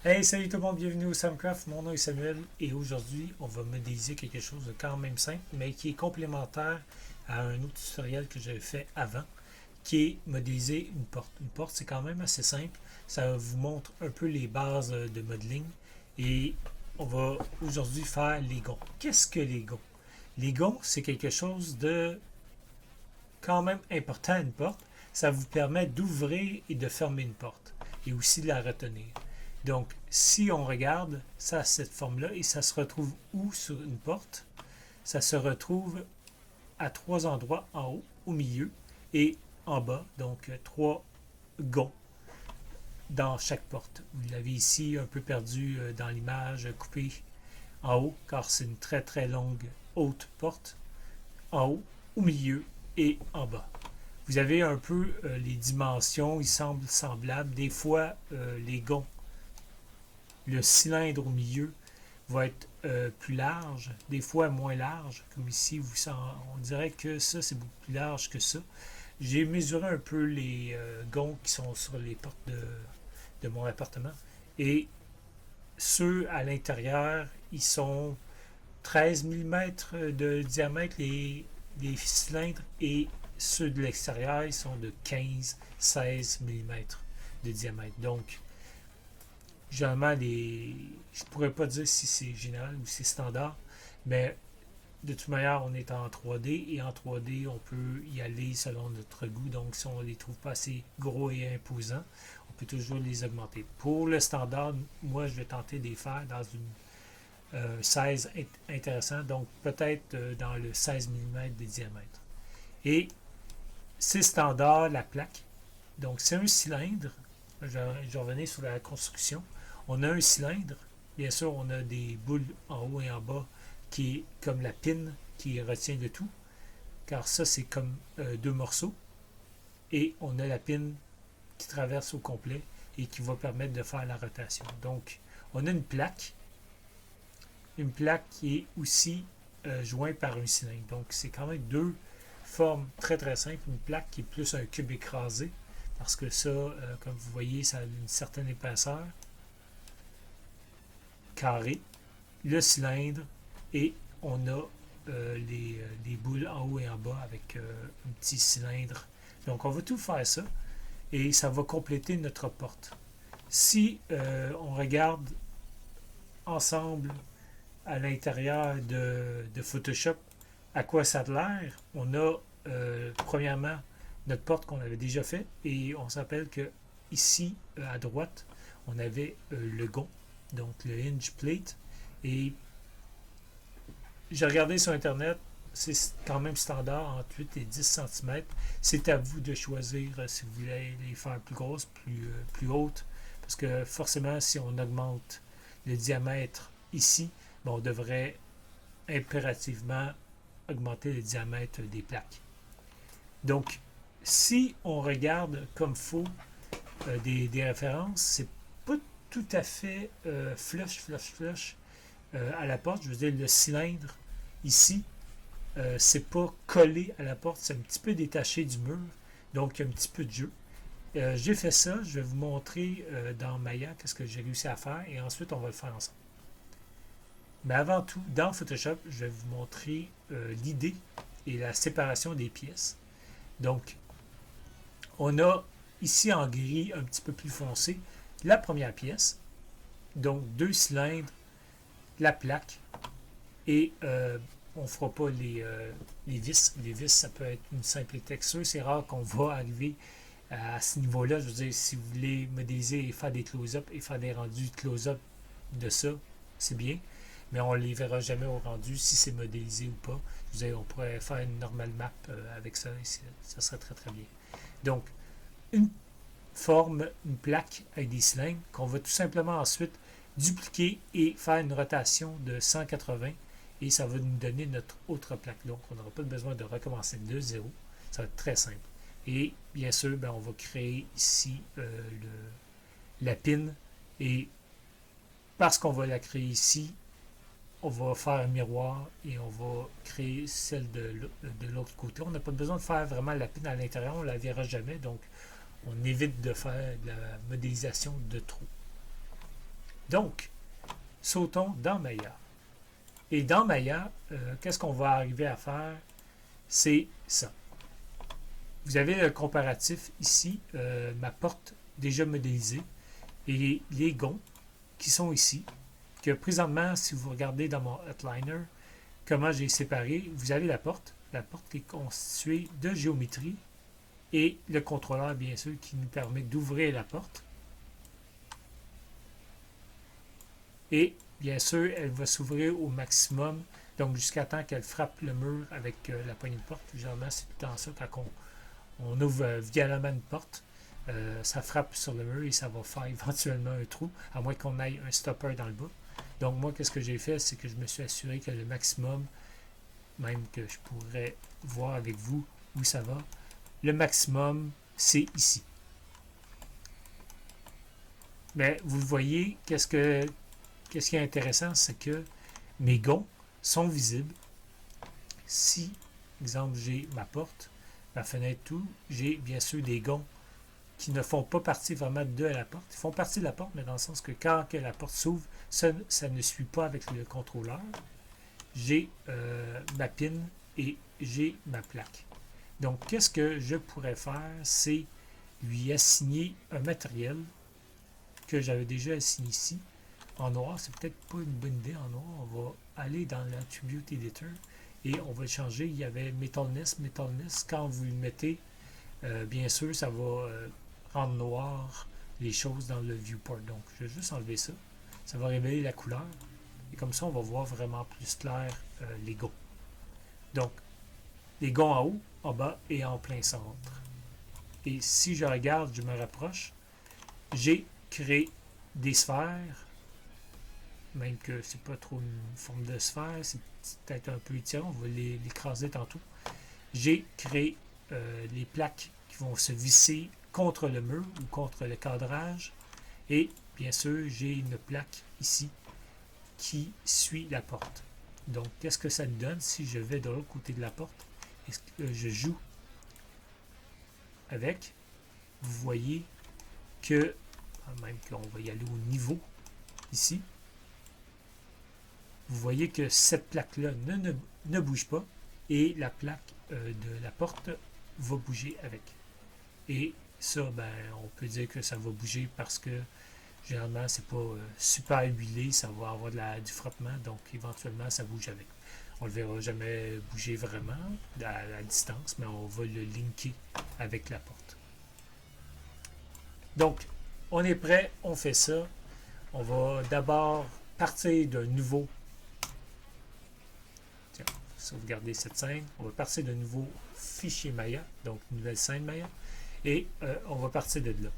Hey, salut tout le monde, bienvenue au Samcraft. Mon nom est Samuel et aujourd'hui, on va modéliser quelque chose de quand même simple, mais qui est complémentaire à un autre tutoriel que j'avais fait avant, qui est modéliser une porte. Une porte, c'est quand même assez simple. Ça vous montre un peu les bases de modeling et on va aujourd'hui faire les gonds. Qu'est-ce que les gonds? Les gonds, c'est quelque chose de quand même important à une porte. Ça vous permet d'ouvrir et de fermer une porte et aussi de la retenir. Donc, si on regarde, ça a cette forme-là et ça se retrouve où sur une porte? Ça se retrouve à trois endroits, en haut, au milieu et en bas. Donc, trois gonds dans chaque porte. Vous l'avez ici un peu perdu dans l'image, coupé en haut, car c'est une très très longue haute porte. En haut, au milieu et en bas. Vous avez un peu les dimensions, ils semblent semblables. Des fois, les gonds, le cylindre au milieu va être plus large, des fois moins large, comme ici, on dirait que ça, c'est beaucoup plus large que ça. J'ai mesuré un peu les gonds qui sont sur les portes de mon appartement et ceux à l'intérieur, ils sont 13 mm de diamètre, les cylindres, et ceux de l'extérieur, ils sont de 15-16 mm de diamètre. Donc, généralement, je pourrais pas dire si c'est général ou si c'est standard, mais de toute manière, on est en 3D et en 3D, on peut y aller selon notre goût. Donc, si on ne les trouve pas assez gros et imposants, on peut toujours les augmenter. Pour le standard, moi, je vais tenter de les faire dans une 16 intéressant, donc peut-être dans le 16 mm de diamètre. Et c'est standard, la plaque. Donc, c'est un cylindre. Je revenais sur la construction. On a un cylindre. Bien sûr, on a des boules en haut et en bas qui est comme la pine qui retient le tout. Car ça, c'est comme deux morceaux. Et on a la pine qui traverse au complet et qui va permettre de faire la rotation. Donc, on a une plaque qui est aussi jointe par un cylindre. Donc, c'est quand même deux formes très très simples. Une plaque qui est plus un cube écrasé, parce que ça, comme vous voyez, ça a une certaine épaisseur, carré, le cylindre, et on a les boules en haut et en bas avec un petit cylindre. Donc, on va tout faire ça, et ça va compléter notre porte. Si on regarde ensemble à l'intérieur de Photoshop à quoi ça a l'air, on a premièrement notre porte qu'on avait déjà fait et on s'appelle que ici à droite on avait le gond, donc le hinge plate, et j'ai regardé sur internet, c'est quand même standard entre 8 et 10 cm. C'est à vous de choisir si vous voulez les faire plus grosses, plus hautes, parce que forcément si on augmente le diamètre ici, on devrait impérativement augmenter le diamètre des plaques. Donc, si on regarde comme faut des références, c'est pas tout à fait flush à la porte. Je veux dire, le cylindre ici, c'est pas collé à la porte, c'est un petit peu détaché du mur, donc il y a un petit peu de jeu. J'ai fait ça, je vais vous montrer dans Maya qu'est-ce que j'ai réussi à faire et ensuite on va le faire ensemble. Mais avant tout, dans Photoshop, je vais vous montrer l'idée et la séparation des pièces. Donc, on a ici en gris un petit peu plus foncé la première pièce, donc deux cylindres, la plaque, et on ne fera pas les vis. Les vis, ça peut être une simple texture. C'est rare qu'on va arriver à ce niveau-là. Je veux dire, si vous voulez modéliser et faire des close-up et faire des rendus de close-up de ça, c'est bien. Mais on ne les verra jamais au rendu si c'est modélisé ou pas. Je veux dire, on pourrait faire une normale map avec ça et ça serait très très bien. Donc, une forme, une plaque avec des cylindres qu'on va tout simplement ensuite dupliquer et faire une rotation de 180 et ça va nous donner notre autre plaque. Donc, on n'aura pas besoin de recommencer de zéro. Ça va être très simple. Et bien sûr, on va créer ici la pin et parce qu'on va la créer ici, on va faire un miroir et on va créer celle de l'autre côté. On n'a pas besoin de faire vraiment la pin à l'intérieur, on ne la verra jamais, donc on évite de faire de la modélisation de trop. Donc, sautons dans Maya. Et dans Maya, qu'est-ce qu'on va arriver à faire? C'est ça. Vous avez le comparatif ici, ma porte déjà modélisée, et les gonds qui sont ici, que présentement, si vous regardez dans mon outliner, comment j'ai séparé, vous avez la porte qui est constituée de géométrie, et le contrôleur, bien sûr, qui nous permet d'ouvrir la porte. Et bien sûr, elle va s'ouvrir au maximum, donc jusqu'à temps qu'elle frappe le mur avec la poignée de porte. Généralement, c'est tout le temps ça, quand on ouvre violemment une porte, ça frappe sur le mur et ça va faire éventuellement un trou, à moins qu'on aille un stopper dans le bas. Donc moi, qu'est-ce que j'ai fait, c'est que je me suis assuré que le maximum, même que je pourrais voir avec vous où ça va, le maximum, c'est ici. Mais vous voyez, qu'est-ce qui est intéressant, c'est que mes gonds sont visibles. Si, exemple, j'ai ma porte, ma fenêtre, tout, j'ai bien sûr des gonds qui ne font pas partie vraiment de la porte. Ils font partie de la porte, mais dans le sens que quand que la porte s'ouvre, ça ne suit pas avec le contrôleur. J'ai ma pin et j'ai ma plaque. Donc, qu'est-ce que je pourrais faire? C'est lui assigner un matériel que j'avais déjà assigné ici. En noir, c'est peut-être pas une bonne idée. En noir, on va aller dans l'Attribute Editor et on va le changer. Il y avait Metalness. Quand vous le mettez, bien sûr, ça va rendre noir les choses dans le viewport. Donc, je vais juste enlever ça. Ça va révéler la couleur. Et comme ça, on va voir vraiment plus clair les gonds. Donc, les gonds en haut, en bas et en plein centre. Et si je regarde, je me rapproche, j'ai créé des sphères, même que c'est pas trop une forme de sphère, c'est peut-être un peu étirant, on va l'écraser tantôt. J'ai créé les plaques qui vont se visser contre le mur ou contre le cadrage. Et bien sûr, j'ai une plaque ici qui suit la porte. Donc, qu'est-ce que ça nous donne si je vais de l'autre côté de la porte et que je joue avec? Vous voyez que, même qu'on va y aller au niveau ici, vous voyez que cette plaque-là ne bouge pas et la plaque de la porte va bouger avec. Et ça, ben, on peut dire que ça va bouger parce que généralement, c'est pas super huilé, ça va avoir du frottement, donc éventuellement, ça bouge avec. On le verra jamais bouger vraiment à la distance, mais on va le linker avec la porte. Donc, on est prêt, on fait ça. On va d'abord partir d'un nouveau. Tiens, sauvegarder cette scène. On va partir d'un nouveau fichier Maya, donc une nouvelle scène Maya, et on va partir de là.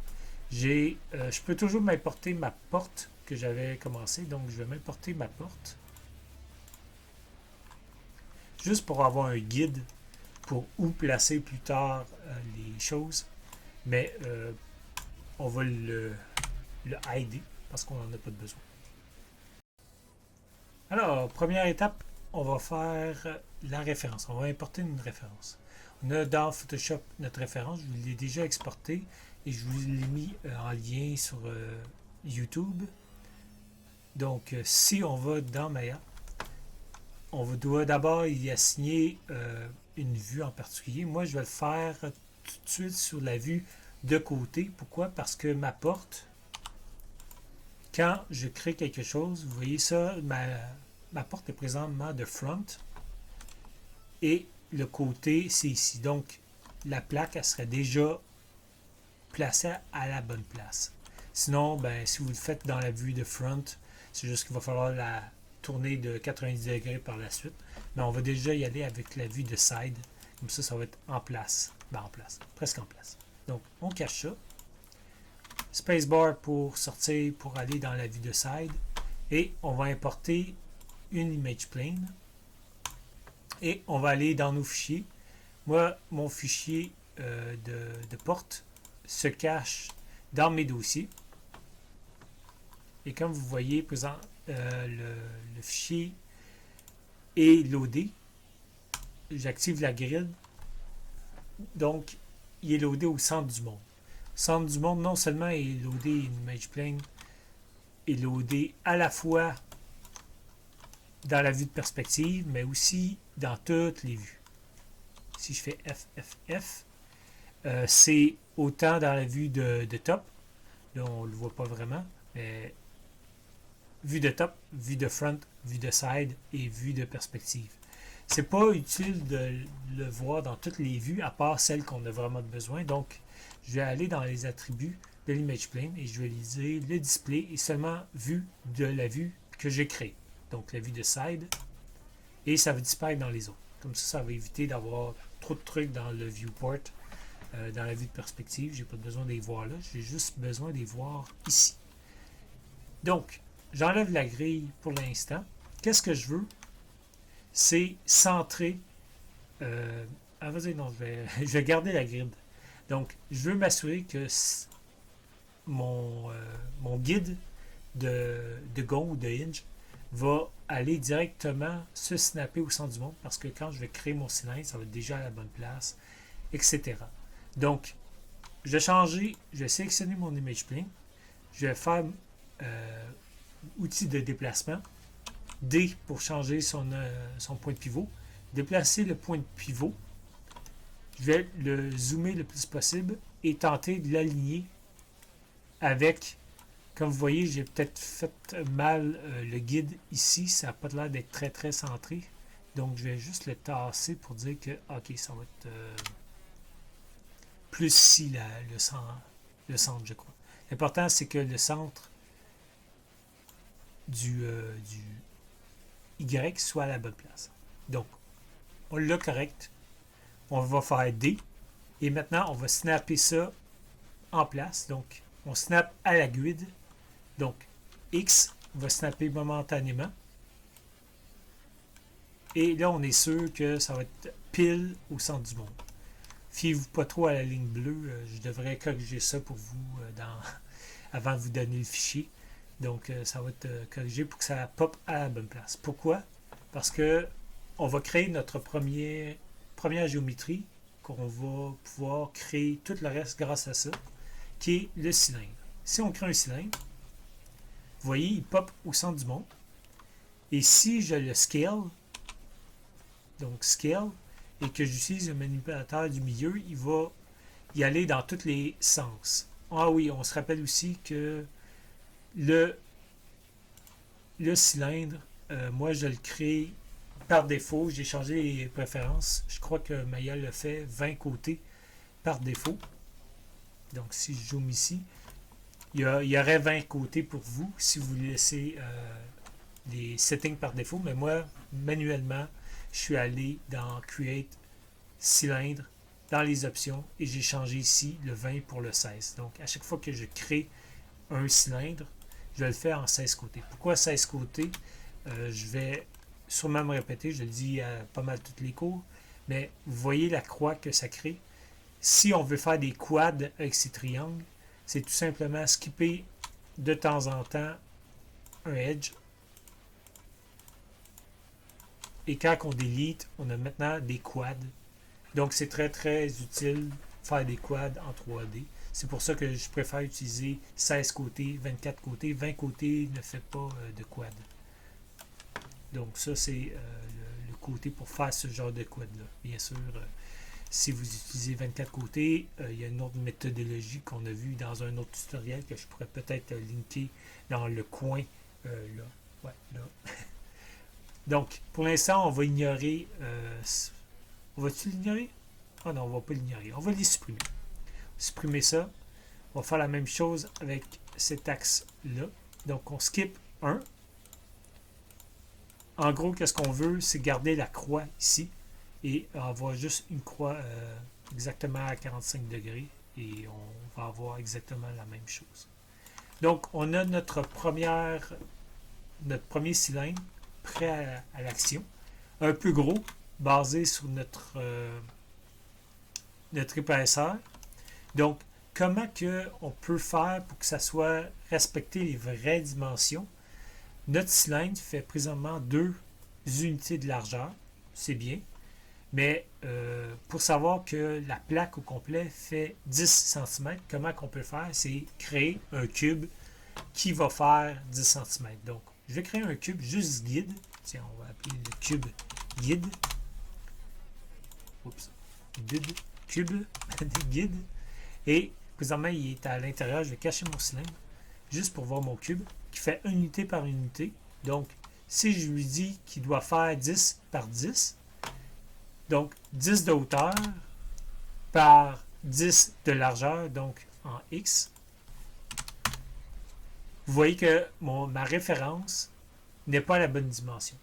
Je peux toujours m'importer ma porte que j'avais commencé, donc je vais m'importer ma porte. Juste pour avoir un guide pour où placer plus tard les choses. Mais on va le hider parce qu'on n'en a pas de besoin. Alors, première étape, on va faire la référence. On va importer une référence. On a dans Photoshop notre référence. Je vous l'ai déjà exporté et je vous l'ai mis en lien sur YouTube. Donc, si on va dans Maya, doit d'abord y assigner une vue en particulier. Moi, je vais le faire tout de suite sur la vue de côté. Pourquoi? Parce que ma porte, quand je crée quelque chose, vous voyez ça, ma porte est présentement de front et le côté, c'est ici. Donc, la plaque, elle serait déjà placée à la bonne place. Sinon, ben, si vous le faites dans la vue de front, c'est juste qu'il va falloir la tourner de 90 degrés par la suite. Mais on va déjà y aller avec la vue de side. Comme ça va être en place. Ben, en place. Presque en place. Donc, on cache ça. Spacebar pour sortir, pour aller dans la vue de side. Et on va importer une image plane. Et on va aller dans nos fichiers. Moi, mon fichier de porte se cache dans mes dossiers. Et comme vous voyez, présent, le fichier est loadé. J'active la grille. Donc, il est loadé au centre du monde. Le centre du monde, non seulement est loadé une image plane est loadé à la fois dans la vue de perspective, mais aussi dans toutes les vues. Si je fais FFF, c'est autant dans la vue de top, là on ne le voit pas vraiment, mais vue de top, vue de front, vue de side et vue de perspective. C'est pas utile de le voir dans toutes les vues, à part celles qu'on a vraiment besoin. Donc, je vais aller dans les attributs de l'image plane et je vais utiliser le display et seulement vue de la vue que j'ai créée. Donc, la vue de side, et ça va disparaître dans les autres. Comme ça va éviter d'avoir trop de trucs dans le viewport, dans la vue de perspective. J'ai pas besoin de les voir là, j'ai juste besoin de les voir ici. Donc, j'enlève la grille pour l'instant. Qu'est-ce que je veux? C'est centrer. Vas-y, non, je vais garder la grid. Donc, je veux m'assurer que mon guide de Gond ou de Hinge va aller directement se snapper au centre du monde parce que quand je vais créer mon cylindre, ça va être déjà à la bonne place, etc. Donc, je vais changer, je vais sélectionner mon image plane, je vais faire outil de déplacement, D pour changer son point de pivot, déplacer le point de pivot, je vais le zoomer le plus possible et tenter de l'aligner avec, comme vous voyez, j'ai peut-être fait mal le guide ici, ça n'a pas l'air d'être très très centré, donc je vais juste le tasser pour dire que, ok, ça va être plus ici le centre, je crois. L'important, c'est que le centre du Y soit à la bonne place. Donc, on l'a correct. On va faire D. Et maintenant, on va snapper ça en place. Donc, on snap à la grid. Donc, X va snapper momentanément. Et là, on est sûr que ça va être pile au centre du monde. Fiez-vous pas trop à la ligne bleue. Je devrais corriger ça pour vous avant de vous donner le fichier. Donc, ça va être corrigé pour que ça pop à la bonne place. Pourquoi? Parce que on va créer notre première géométrie, qu'on va pouvoir créer tout le reste grâce à ça, qui est le cylindre. Si on crée un cylindre, vous voyez, il pop au centre du monde. Et si je le scale, donc scale, et que j'utilise le manipulateur du milieu, il va y aller dans tous les sens. Ah oui, on se rappelle aussi que le cylindre, moi je le crée par défaut. J'ai changé les préférences. Je crois que Maya le fait 20 côtés par défaut. Donc si je zoome ici, il y aurait 20 côtés pour vous si vous laissez les settings par défaut. Mais moi, manuellement, je suis allé dans Create Cylindre, dans les options, et j'ai changé ici le 20 pour le 16. Donc à chaque fois que je crée un cylindre, je le fais en 16 côtés. Pourquoi 16 côtés? Je vais sûrement me répéter, je le dis à pas mal toutes les cours, mais vous voyez la croix que ça crée. Si on veut faire des quads avec ces triangles, c'est tout simplement skipper de temps en temps un edge. Et quand on delete, on a maintenant des quads. Donc c'est très très utile de faire des quads en 3D. C'est pour ça que je préfère utiliser 16 côtés, 24 côtés. 20 côtés ne fait pas de quad. Donc ça, c'est le côté pour faire ce genre de quad-là. Bien sûr, si vous utilisez 24 côtés, il y a une autre méthodologie qu'on a vue dans un autre tutoriel que je pourrais peut-être linker dans le coin là. Ouais, là. Donc, pour l'instant, on va ignorer... on va-tu l'ignorer? Ah non, on va pas l'ignorer. On va les supprimer. Supprimer ça. On va faire la même chose avec cet axe-là. Donc, on skip 1. En gros, qu'est-ce qu'on veut? C'est garder la croix ici et avoir juste une croix exactement à 45 degrés et on va avoir exactement la même chose. Donc, on a notre premier cylindre prêt à l'action. Un peu gros, basé sur notre épaisseur. Donc, comment on peut faire pour que ça soit respecter les vraies dimensions? Notre cylindre fait présentement 2 unités de largeur, c'est bien, mais pour savoir que la plaque au complet fait 10 cm, comment qu'on peut faire? C'est créer un cube qui va faire 10 cm. Donc, je vais créer un cube juste guide. Tiens, on va appeler le cube guide. Oups. Cube guide. Et présentement, il est à l'intérieur. Je vais cacher mon cylindre juste pour voir mon cube qui fait unité par unité. Donc, si je lui dis qu'il doit faire 10 par 10, donc 10 de hauteur par 10 de largeur, donc en X, vous voyez que ma référence n'est pas à la bonne dimension.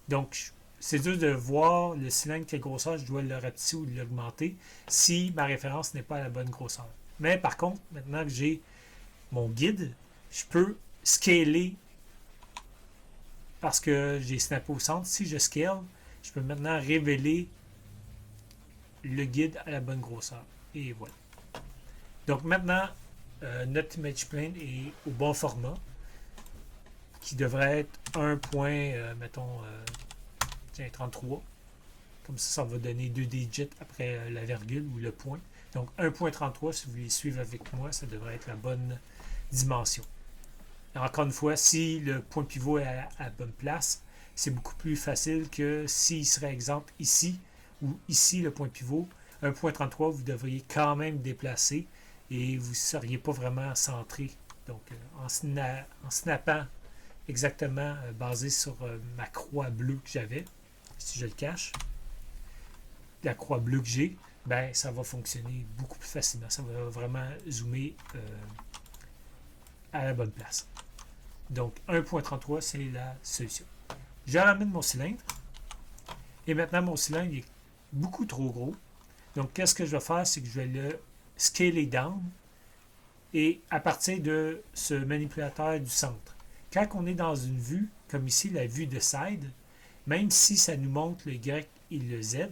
Donc, c'est dur de voir le cylindre quelle grosseur je dois le rapetisser ou l'augmenter si ma référence n'est pas à la bonne grosseur. Mais par contre, maintenant que j'ai mon guide, je peux scaler parce que j'ai snappé au centre. Si je scale, je peux maintenant révéler le guide à la bonne grosseur. Et voilà. Donc maintenant, notre image plane est au bon format, qui devrait être 1. Mettons, 33. Comme ça va donner 2 digits après la virgule ou le point. Donc 1.33, si vous voulez suivre avec moi, ça devrait être la bonne dimension. Et encore une fois, si le point pivot est à la bonne place, c'est beaucoup plus facile que s'il serait exemple ici ou ici le point pivot. 1.33, vous devriez quand même déplacer et vous ne seriez pas vraiment centré. Donc en snappant exactement basé sur ma croix bleue que j'avais, si je le cache, la croix bleue que j'ai, ben ça va fonctionner beaucoup plus facilement. Ça va vraiment zoomer à la bonne place. Donc 1.33, c'est la solution. Je ramène mon cylindre. Et maintenant, mon cylindre est beaucoup trop gros. Donc, qu'est-ce que je vais faire? C'est que je vais le scaler down. Et à partir de ce manipulateur du centre. Quand on est dans une vue, comme ici, la vue de side, même si ça nous montre le Y et le Z,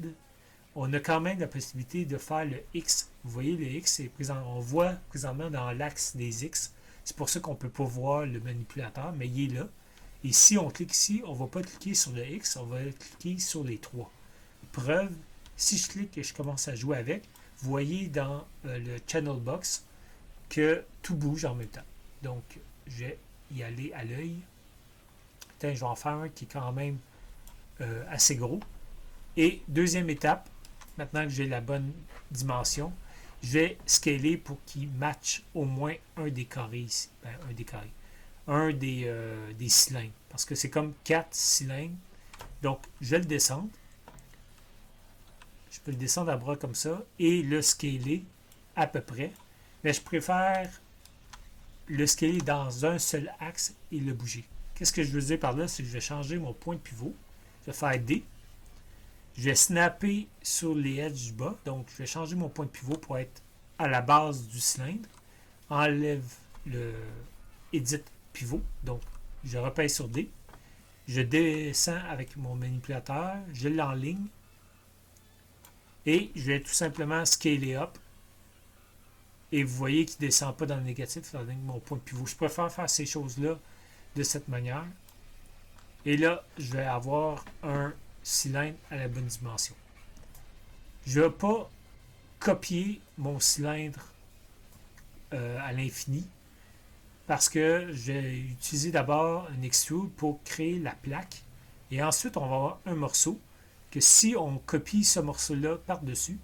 on a quand même la possibilité de faire le X. Vous voyez, le X, est présent, on voit présentement dans l'axe des X. C'est pour ça qu'on ne peut pas voir le manipulateur, mais il est là. Et si on clique ici, on ne va pas cliquer sur le X, on va cliquer sur les 3. Preuve, si je clique et je commence à jouer avec, vous voyez dans le channel box que tout bouge en même temps. Donc, je vais y aller à l'œil. Je vais en faire un qui est quand même assez gros. Et deuxième étape, maintenant que j'ai la bonne dimension, je vais scaler pour qu'il matche au moins un des carrés ici. Un des cylindres. Parce que c'est comme 4 cylindres. Donc, je vais le descendre. Je peux le descendre à bras comme ça et le scaler à peu près. Mais je préfère le scaler dans un seul axe et le bouger. Qu'est-ce que je veux dire par là? C'est que je vais changer mon point de pivot. Je vais faire D. Je vais snapper sur les edges du bas. Donc, je vais changer mon point de pivot pour être à la base du cylindre. Enlève le Edit pivot. Donc, je repèse sur D. Je descends avec mon manipulateur. Je l'enligne. Et je vais tout simplement scaler up. Et vous voyez qu'il ne descend pas dans le négatif avec mon point de pivot. Je préfère faire ces choses-là de cette manière. Et là, je vais avoir un cylindre à la bonne dimension. Je ne vais pas copier mon cylindre à l'infini parce que je vais utiliser d'abord un extrude pour créer la plaque. Et ensuite, on va avoir un morceau que si on copie ce morceau-là par-dessus,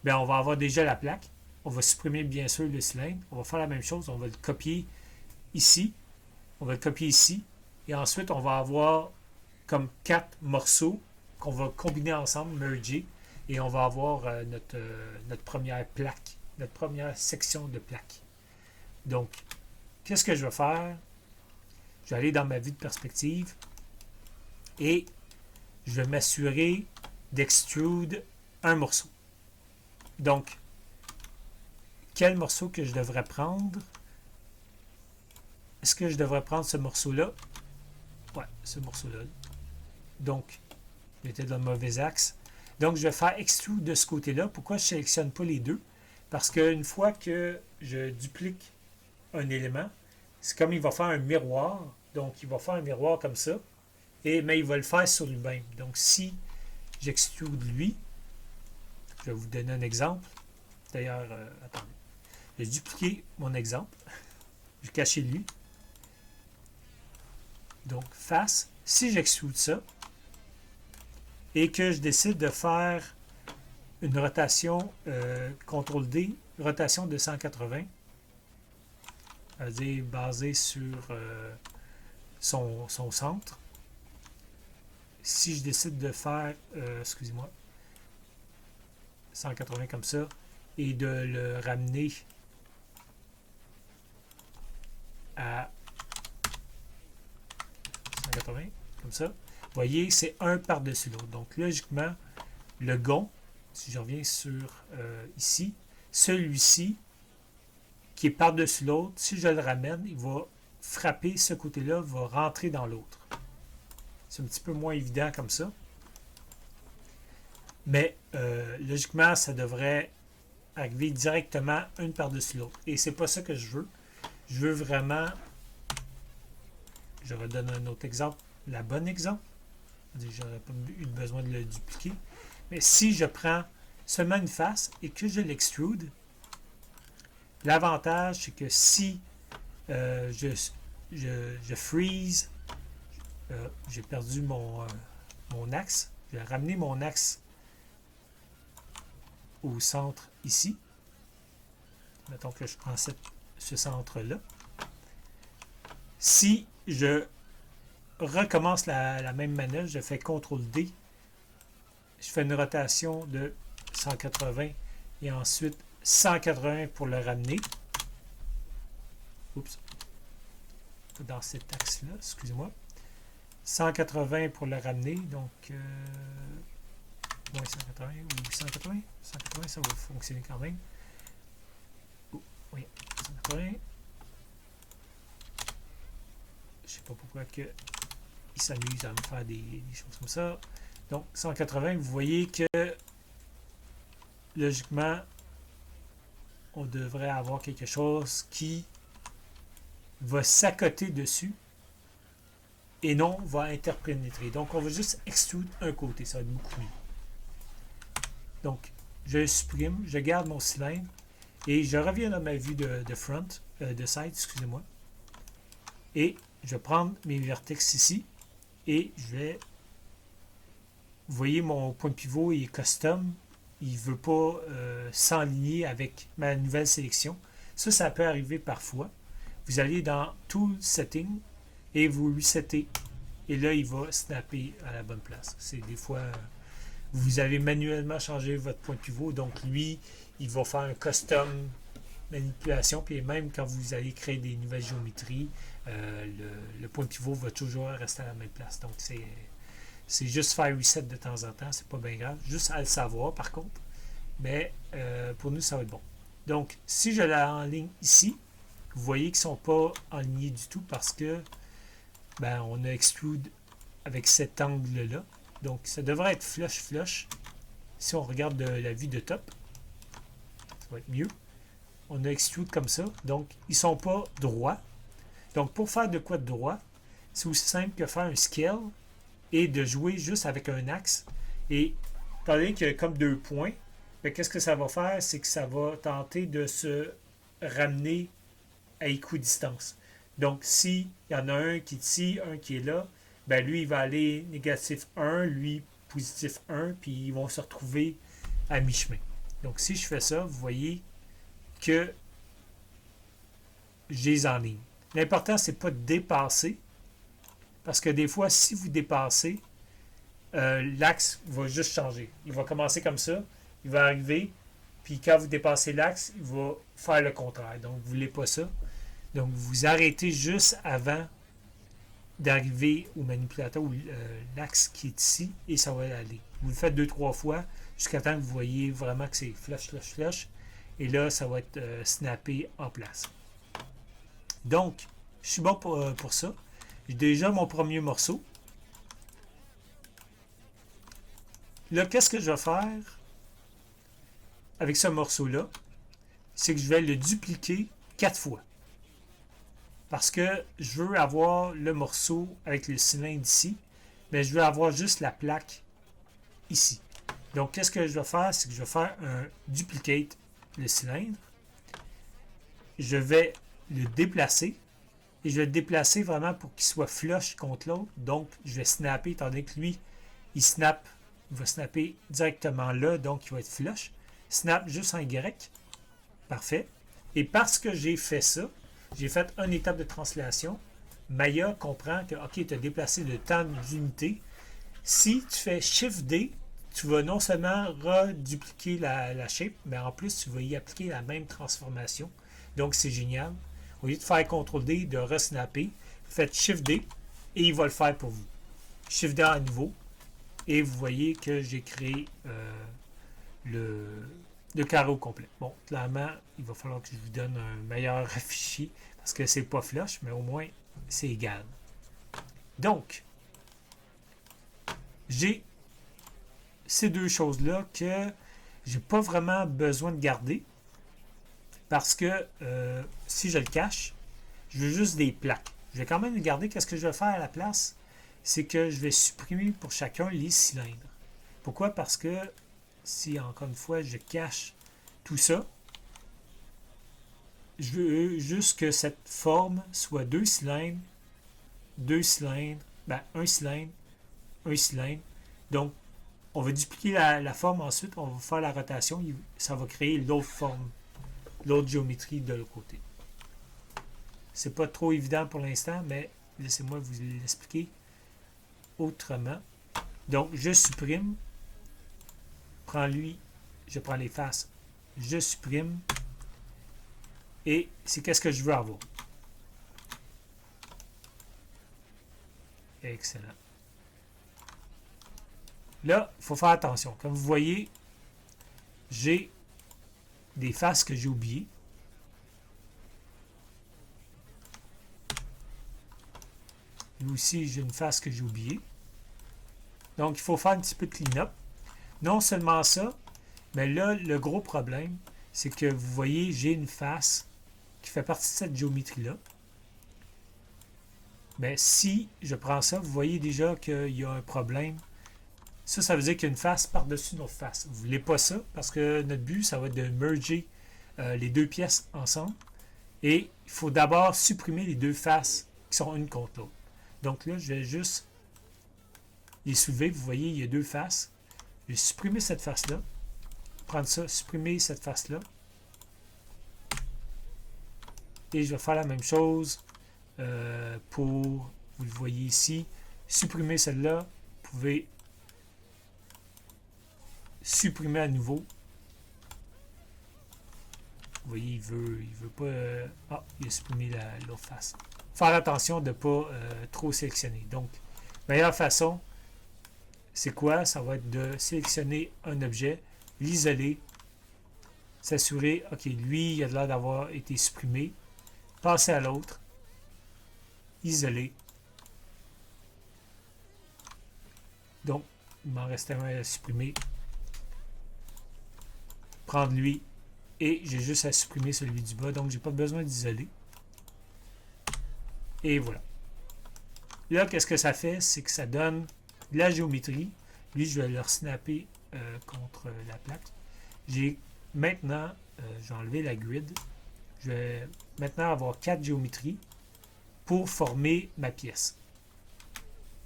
bien, on va avoir déjà la plaque. On va supprimer bien sûr le cylindre. On va faire la même chose. On va le copier ici. On va le copier ici. Et ensuite, on va avoir comme 4 morceaux qu'on va combiner ensemble, merger. Et on va avoir notre première plaque, notre première section de plaque. Donc, qu'est-ce que je vais faire? Je vais aller dans ma vue de perspective et je vais m'assurer d'extrude un morceau. Donc, quel morceau que je devrais prendre? Est-ce que je devrais prendre ce morceau-là? Ouais, ce morceau-là. Donc, j'étais dans le mauvais axe. Donc, je vais faire extrude de ce côté-là. Pourquoi je ne sélectionne pas les deux? Parce qu'une fois que je duplique un élément, c'est comme il va faire un miroir. Donc, il va faire un miroir comme ça. Mais il va le faire sur lui-même. Donc, si j'extrude lui, je vais vous donner un exemple. D'ailleurs, attendez. Je vais dupliquer mon exemple. Je cache lui. Donc, face. Si j'extrude ça et que je décide de faire une rotation CTRL-D, rotation de 180, c'est-à-dire basée sur son centre. Si je décide de faire, excusez-moi, 180 comme ça, et de le ramener à 180, comme ça, vous voyez, c'est un par-dessus l'autre. Donc, logiquement, le gond, si je reviens sur ici, celui-ci, qui est par-dessus l'autre, si je le ramène, il va frapper ce côté-là, va rentrer dans l'autre. C'est un petit peu moins évident comme ça. Mais logiquement, ça devrait arriver directement une par-dessus l'autre. Et c'est pas ça que je veux. Je veux vraiment, je redonne un autre exemple, la bonne exemple. J'aurais pas eu besoin de le dupliquer. Mais si je prends seulement une face et que je l'extrude, l'avantage, c'est que si je freeze, j'ai perdu mon axe, je vais ramener mon axe au centre ici. Mettons que je prends ce centre-là. Si je recommence la même manœuvre, je fais CTRL-D, je fais une rotation de 180 et ensuite 180 pour le ramener. Oups. Dans cet axe-là, excusez-moi. 180 pour le ramener, donc 180 ou 180. 180, ça va fonctionner quand même. Oh, oui, 180. Je sais pas pourquoi que il s'amuse à me faire des choses comme ça. Donc 180, vous voyez que logiquement, on devrait avoir quelque chose qui va s'accoter dessus et non va interpénétrer. Donc, on va juste extrude un côté. Ça va être beaucoup mieux. Donc, je le supprime, je garde mon cylindre et je reviens dans ma vue de front, de side, excusez-moi. Et je vais prendre mes vertex ici et je vais... Vous voyez, mon point de pivot il est custom. Il ne veut pas s'enligner avec ma nouvelle sélection. Ça peut arriver parfois. Vous allez dans Tool Setting et vous resettez. Et là, il va snapper à la bonne place. C'est des fois, vous avez manuellement changé votre point de pivot. Donc, lui, il va faire un custom manipulation. Puis même quand vous allez créer des nouvelles géométries, le point de pivot va toujours rester à la même place. Donc, c'est juste faire reset de temps en temps. C'est pas bien grave. Juste à le savoir, par contre. Mais pour nous, ça va être bon. Donc, si je l'enligne ici, vous voyez qu'ils ne sont pas alignés du tout parce que on a extrude avec cet angle-là. Donc, ça devrait être flush. Si on regarde de la vue de top, ça va être mieux. On a extrude comme ça. Donc, ils ne sont pas droits. Donc, pour faire de quoi de droit, c'est aussi simple que faire un scale et de jouer juste avec un axe. Et, étant donné qu'il y a comme 2 points, qu'est-ce que ça va faire? C'est que ça va tenter de se ramener à équidistance. Donc, s'il y en a un qui est ici, un qui est là, lui, il va aller négatif 1, lui, positif 1, puis ils vont se retrouver à mi-chemin. Donc, si je fais ça, vous voyez que je les enligne. L'important, c'est pas de dépasser, parce que des fois, si vous dépassez, l'axe va juste changer. Il va commencer comme ça, il va arriver, puis quand vous dépassez l'axe, il va faire le contraire. Donc, vous ne voulez pas ça. Donc, vous arrêtez juste avant d'arriver au manipulateur ou l'axe qui est ici et ça va aller. Vous le faites 2-3 fois jusqu'à temps que vous voyez vraiment que c'est flush. Et là, ça va être snappé en place. Donc, je suis bon pour ça. J'ai déjà mon premier morceau. Là, qu'est-ce que je vais faire avec ce morceau-là? C'est que je vais le dupliquer 4 fois. Parce que je veux avoir le morceau avec le cylindre ici, mais je veux avoir juste la plaque ici. Donc, qu'est-ce que je vais faire? C'est que je vais faire un duplicate le cylindre. Je vais le déplacer. Et je vais le déplacer vraiment pour qu'il soit flush contre l'autre. Donc, je vais snapper, étant donné que lui, il va snapper directement là, donc il va être flush. Snap juste en Y. Parfait. Et parce que j'ai fait ça, j'ai fait une étape de translation, Maya comprend que, OK, tu as déplacé de tant d'unités. Si tu fais Shift D, tu vas non seulement redupliquer la shape, mais en plus, tu vas y appliquer la même transformation. Donc, c'est génial. Au lieu de faire CTRL D, de resnapper, faites Shift D et il va le faire pour vous. Shift D à nouveau. Et vous voyez que j'ai créé le carreau complet. Bon, clairement, il va falloir que je vous donne un meilleur fichier parce que c'est pas flush, mais au moins, c'est égal. Donc, j'ai ces deux choses-là que j'ai pas vraiment besoin de garder parce que si je le cache, je veux juste des plaques. Je vais quand même le garder. Qu'est-ce que je vais faire à la place? C'est que je vais supprimer pour chacun les cylindres. Pourquoi? Parce que si, encore une fois, je cache tout ça, je veux juste que cette forme soit deux cylindres, un cylindre, un cylindre. Donc, on va dupliquer la forme ensuite, on va faire la rotation, ça va créer l'autre forme, l'autre géométrie de l'autre côté. C'est pas trop évident pour l'instant, mais laissez-moi vous l'expliquer autrement. Donc, je supprime, je prends les faces, je supprime, et c'est qu'est-ce que je veux avoir. Excellent. Là, il faut faire attention. Comme vous voyez, j'ai des faces que j'ai oubliées. Lui aussi, j'ai une face que j'ai oubliée. Donc, il faut faire un petit peu de clean-up. Non seulement ça, mais là, le gros problème, c'est que vous voyez, j'ai une face qui fait partie de cette géométrie-là. Mais si je prends ça, vous voyez déjà qu'il y a un problème. Ça veut dire qu'il y a une face par-dessus notre face. Vous ne voulez pas ça, parce que notre but, ça va être de merger les deux pièces ensemble. Et il faut d'abord supprimer les deux faces qui sont une contre l'autre. Donc là, je vais juste les soulever. Vous voyez, il y a deux faces. Je vais supprimer cette face-là. Prendre ça, supprimer cette face-là. Et je vais faire la même chose pour, vous le voyez ici, supprimer celle-là. Vous pouvez supprimer à nouveau. Vous voyez, il veut pas... il a supprimé l'autre face. Faire attention de ne pas trop sélectionner. Donc, meilleure façon, c'est quoi? Ça va être de sélectionner un objet, l'isoler, s'assurer, OK, lui, il a l'air d'avoir été supprimé. Passer à l'autre, isoler. Donc, il m'en restait un à supprimer. Prendre lui, et j'ai juste à supprimer celui du bas, donc j'ai pas besoin d'isoler. Et voilà. Là, qu'est-ce que ça fait? C'est que ça donne de la géométrie. Lui, je vais le snapper contre la plaque. J'ai maintenant, je vais enlever la grid. Je vais maintenant avoir 4 géométries pour former ma pièce.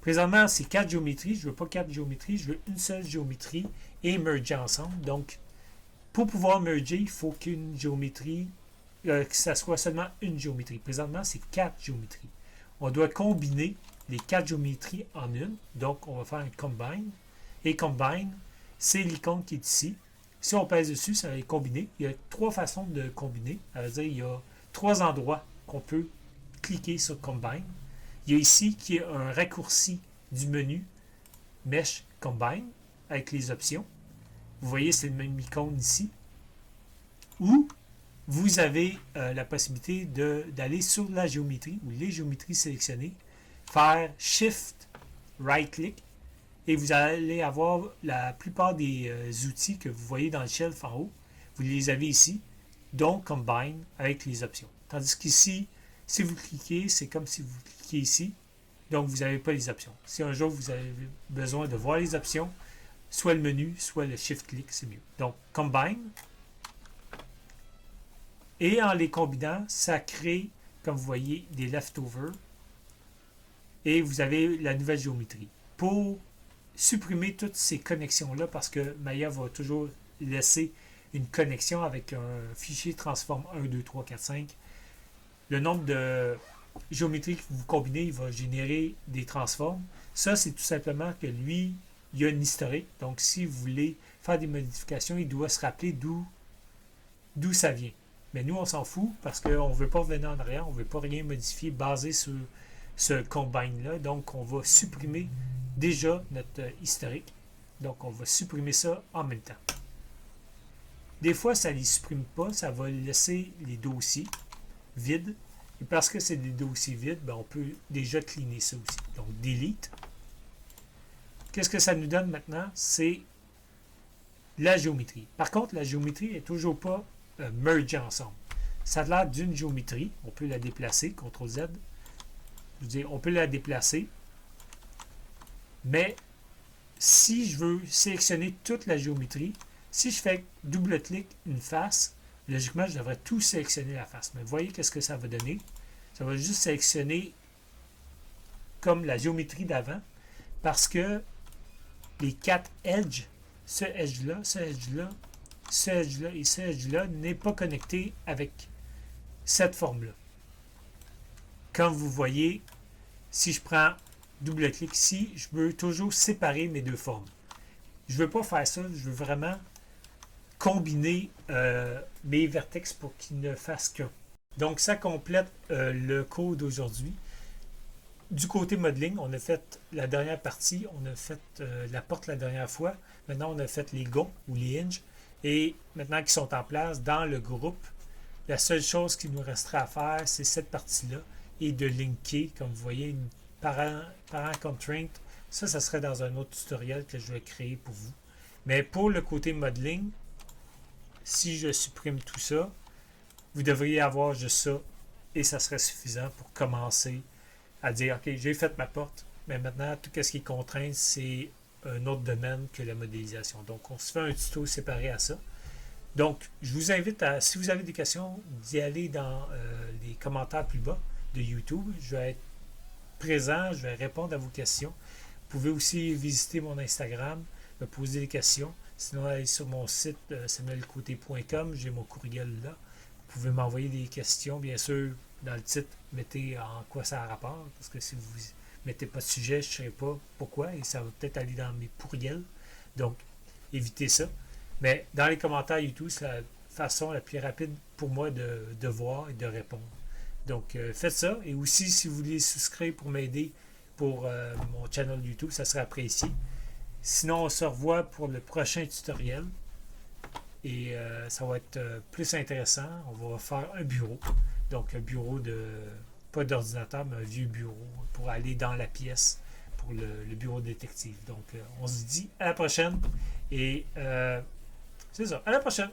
Présentement, c'est 4 géométries. Je ne veux pas 4 géométries, je veux une seule géométrie et merger ensemble. Donc, pour pouvoir merger, il faut qu'une géométrie, que ça soit seulement une géométrie. Présentement, c'est 4 géométries. On doit combiner les 4 géométries en une. Donc, on va faire un combine. Et combine, c'est l'icône qui est ici. Si on pèse dessus, ça va être combiné. Il y a 3 façons de combiner. Ça veut dire qu'il y a 3 endroits qu'on peut cliquer sur combine. Il y a ici qui est un raccourci du menu Mesh Combine avec les options. Vous voyez, c'est le même icône ici. Ou vous avez la possibilité d'aller sur la géométrie ou les géométries sélectionnées, faire Shift Right Click et vous allez avoir la plupart des outils que vous voyez dans le shelf en haut. Vous les avez ici, donc Combine avec les options. Tandis qu'ici, si vous cliquez, c'est comme si vous cliquez ici, donc vous n'avez pas les options. Si un jour vous avez besoin de voir les options, soit le menu, soit le Shift-click, c'est mieux. Donc, Combine. Et en les combinant, ça crée, comme vous voyez, des leftovers. Et vous avez la nouvelle géométrie. Pour supprimer toutes ces connexions-là, parce que Maya va toujours laisser une connexion avec un fichier transform 1, 2, 3, 4, 5. Le nombre de géométries que vous combinez, il va générer des transforms. Ça, c'est tout simplement que lui, il y a une historique. Donc, si vous voulez faire des modifications, il doit se rappeler d'où ça vient. Mais nous, on s'en fout parce qu'on ne veut pas revenir en arrière, on ne veut pas rien modifier basé sur ce combine-là. Donc, on va supprimer déjà notre historique. Donc, on va supprimer ça en même temps. Des fois, ça ne les supprime pas, ça va laisser les dossiers vides. Et parce que c'est des dossiers vides, ben on peut déjà cleaner ça aussi. Donc, delete. Qu'est-ce que ça nous donne maintenant? C'est la géométrie. Par contre, la géométrie n'est toujours pas mergée ensemble. Ça a l'air d'une géométrie. On peut la déplacer, CTRL-Z. Je veux dire, on peut la déplacer. Mais si je veux sélectionner toute la géométrie, si je fais double-clic une face, logiquement, je devrais tout sélectionner la face. Mais vous voyez qu'est-ce que ça va donner? Ça va juste sélectionner comme la géométrie d'avant parce que les 4 edges, ce edge-là, ce edge-là, ce edge-là et ce edge-là n'est pas connecté avec cette forme-là. Comme vous voyez, si je prends double-clic ici, je veux toujours séparer mes deux formes. Je ne veux pas faire ça, je veux vraiment combiner mes vertex pour qu'ils ne fassent qu'un. Donc, ça complète le code d'aujourd'hui. Du côté modeling, on a fait la dernière partie, on a fait la porte la dernière fois. Maintenant, on a fait les gonds ou les hinges. Et maintenant qu'ils sont en place dans le groupe, la seule chose qui nous restera à faire, c'est cette partie-là et de linker, comme vous voyez, une parent constraint. Ça serait dans un autre tutoriel que je vais créer pour vous. Mais pour le côté modeling, si je supprime tout ça, vous devriez avoir juste ça et ça serait suffisant pour commencer à dire, OK, j'ai fait ma porte, mais maintenant, tout ce qui est contraint, c'est un autre domaine que la modélisation. Donc, on se fait un tuto séparé à ça. Donc, je vous invite à, si vous avez des questions, d'y aller dans les commentaires plus bas de YouTube. Je vais être présent, je vais répondre à vos questions. Vous pouvez aussi visiter mon Instagram, me poser des questions. Sinon, allez sur mon site samuelcôté.com, j'ai mon courriel là. Vous pouvez m'envoyer des questions, bien sûr, dans le titre, mettez en quoi ça a rapport, parce que si vous mettez pas de sujet, je ne saurais pas pourquoi, et ça va peut-être aller dans mes pourriels. Donc, évitez ça. Mais dans les commentaires YouTube, c'est la façon la plus rapide pour moi de voir et de répondre. Donc, faites ça. Et aussi, si vous voulez souscrire pour m'aider pour mon channel YouTube, ça serait apprécié. Sinon, on se revoit pour le prochain tutoriel. Et ça va être plus intéressant. On va faire un bureau. Donc, un bureau pas d'ordinateur, mais un vieux bureau pour aller dans la pièce pour le bureau détective. Donc, on se dit à la prochaine. Et c'est ça, à la prochaine!